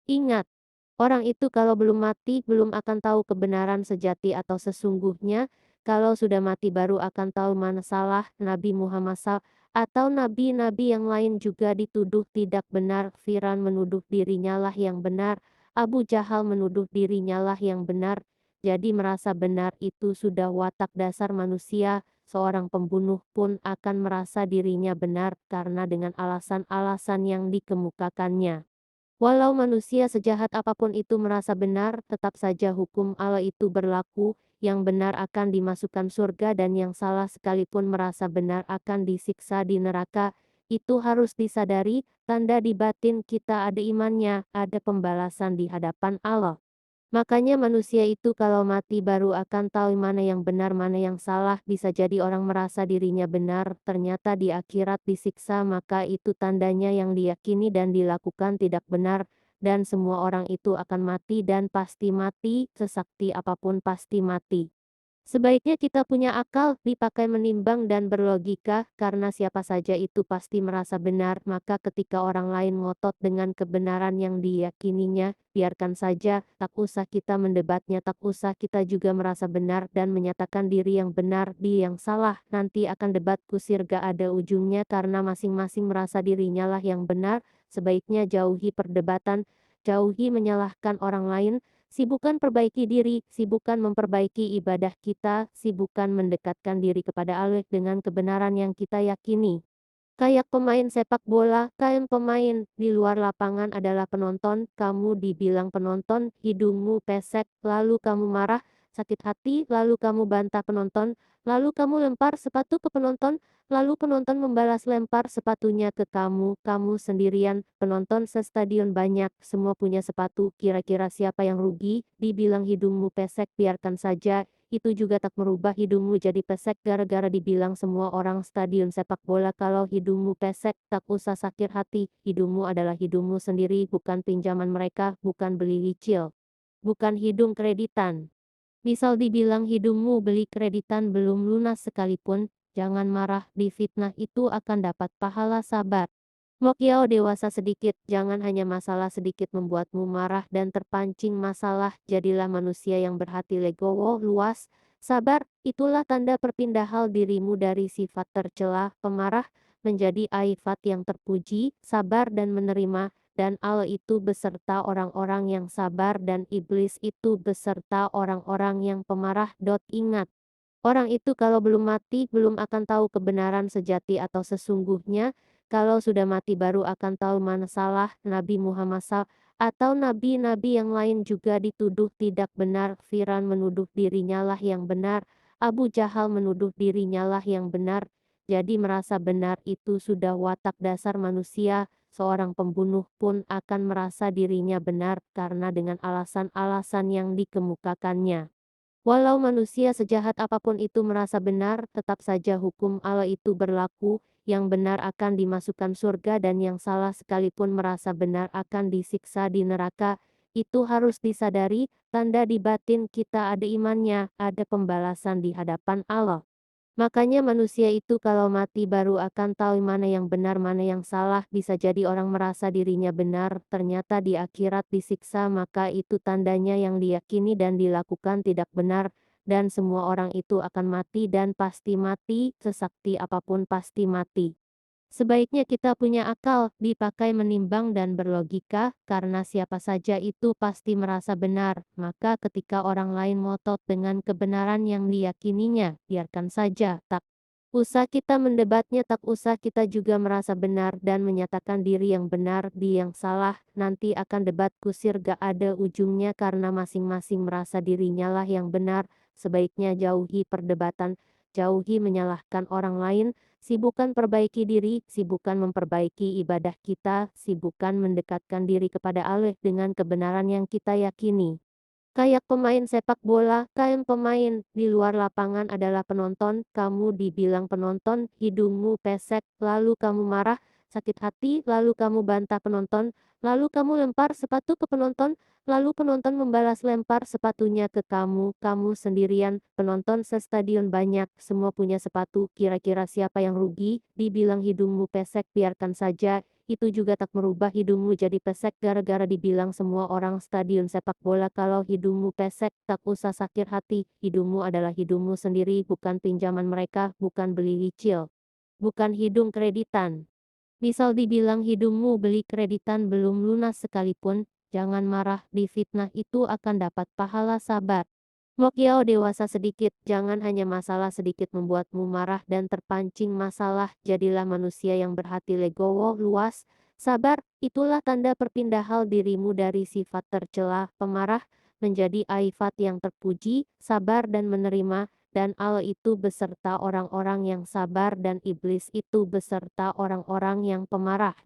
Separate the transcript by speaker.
Speaker 1: Ingat, orang itu kalau belum mati belum akan tahu kebenaran sejati atau sesungguhnya, kalau sudah mati baru akan tahu mana salah. Nabi Muhammad atau nabi-nabi yang lain juga dituduh tidak benar. Firan menuduh dirinya lah yang benar, Abu Jahal menuduh dirinya lah yang benar. Jadi merasa benar itu sudah watak dasar manusia. Seorang pembunuh pun akan merasa dirinya benar karena dengan alasan-alasan yang dikemukakannya. Walau manusia sejahat apapun itu merasa benar, tetap saja hukum Allah itu berlaku, yang benar akan dimasukkan surga dan yang salah sekalipun merasa benar akan disiksa di neraka. Itu harus disadari, tanda di batin kita ada imannya, ada pembalasan di hadapan Allah. Makanya manusia itu kalau mati baru akan tahu mana yang benar mana yang salah. Bisa jadi orang merasa dirinya benar, ternyata di akhirat disiksa, maka itu tandanya yang diyakini dan dilakukan tidak benar. Dan semua orang itu akan mati dan pasti mati, sesakti apapun pasti mati. Sebaiknya kita punya akal, dipakai menimbang dan berlogika, karena siapa saja itu pasti merasa benar, maka ketika orang lain ngotot dengan kebenaran yang diyakininya, biarkan saja, tak usah kita mendebatnya, tak usah kita juga merasa benar dan menyatakan diri yang benar, di yang salah, nanti akan debat kusir gak ada ujungnya karena masing-masing merasa dirinya lah yang benar. Sebaiknya jauhi perdebatan, jauhi menyalahkan orang lain, sibukkan perbaiki diri, sibukkan memperbaiki ibadah kita, sibukkan mendekatkan diri kepada Allah dengan kebenaran yang kita yakini. Kayak pemain sepak bola, kalian pemain, di luar lapangan adalah penonton, kamu dibilang penonton, hidungmu pesek, lalu kamu marah, sakit hati, lalu kamu bantah penonton, lalu kamu lempar sepatu ke penonton, lalu penonton membalas lempar sepatunya ke kamu, kamu sendirian, penonton sestadion banyak, semua punya sepatu, kira-kira siapa yang rugi? Dibilang hidungmu pesek, biarkan saja, itu juga tak merubah hidungmu jadi pesek gara-gara dibilang semua orang stadion sepak bola. Kalau hidungmu pesek, tak usah sakit hati, hidungmu adalah hidungmu sendiri, bukan pinjaman mereka, bukan beli cicil, bukan hidung kreditan. Misal dibilang hidungmu beli kreditan belum lunas sekalipun, jangan marah, difitnah itu akan dapat pahala sabar. Mokyao dewasa sedikit, jangan hanya masalah sedikit membuatmu marah dan terpancing masalah, jadilah manusia yang berhati legowo, luas, sabar, itulah tanda perpindahan dirimu dari sifat tercela, pemarah, menjadi aifat yang terpuji, sabar dan menerima, dan Allah itu beserta orang-orang yang sabar dan iblis itu beserta orang-orang yang pemarah. Ingat, orang itu kalau belum mati belum akan tahu kebenaran sejati atau sesungguhnya, kalau sudah mati baru akan tahu mana salah. Nabi Muhammad atau nabi-nabi yang lain juga dituduh tidak benar. Firan menuduh dirinya lah yang benar, Abu Jahal menuduh dirinya lah yang benar. Jadi merasa benar itu sudah watak dasar manusia. Seorang pembunuh pun akan merasa dirinya benar karena dengan alasan-alasan yang dikemukakannya. Walau manusia sejahat apapun itu merasa benar, tetap saja hukum Allah itu berlaku, yang benar akan dimasukkan surga dan yang salah sekalipun merasa benar akan disiksa di neraka. Itu harus disadari, tanda di batin kita ada imannya, ada pembalasan di hadapan Allah. Makanya manusia itu kalau mati baru akan tahu mana yang benar mana yang salah. Bisa jadi orang merasa dirinya benar, ternyata di akhirat disiksa, maka itu tandanya yang diyakini dan dilakukan tidak benar. Dan semua orang itu akan mati dan pasti mati, sesakti apapun pasti mati. Sebaiknya kita punya akal, dipakai menimbang dan berlogika, karena siapa saja itu pasti merasa benar, maka ketika orang lain ngotot dengan kebenaran yang diyakininya, biarkan saja, tak usah kita mendebatnya, tak usah kita juga merasa benar dan menyatakan diri yang benar, di yang salah, nanti akan debat kusir gak ada ujungnya karena masing-masing merasa dirinya lah yang benar. Sebaiknya jauhi perdebatan, jauhi menyalahkan orang lain, sibukkan perbaiki diri, sibukkan memperbaiki ibadah kita, sibukkan mendekatkan diri kepada Allah dengan kebenaran yang kita yakini. Kayak pemain sepak bola, kalian pemain, di luar lapangan adalah penonton, kamu dibilang penonton, hidungmu pesek, lalu kamu marah, sakit hati, lalu kamu bantah penonton, lalu kamu lempar sepatu ke penonton, lalu penonton membalas lempar sepatunya ke kamu, kamu sendirian, penonton sestadion banyak, semua punya sepatu, kira-kira siapa yang rugi? Dibilang hidungmu pesek, biarkan saja, itu juga tak merubah hidungmu jadi pesek gara-gara dibilang semua orang stadion sepak bola kalau hidungmu pesek, tak usah sakit hati, hidungmu adalah hidungmu sendiri bukan pinjaman mereka, bukan beli cicil, bukan hidung kreditan. Misal dibilang hidungmu beli kreditan belum lunas sekalipun, jangan marah, difitnah itu akan dapat pahala sabar. Mokyao dewasa sedikit, jangan hanya masalah sedikit membuatmu marah dan terpancing masalah, jadilah manusia yang berhati legowo, luas, sabar, itulah tanda perpindahan dirimu dari sifat tercela, pemarah, menjadi aifat yang terpuji, sabar dan menerima, dan Allah itu beserta orang-orang yang sabar dan iblis itu beserta orang-orang yang pemarah.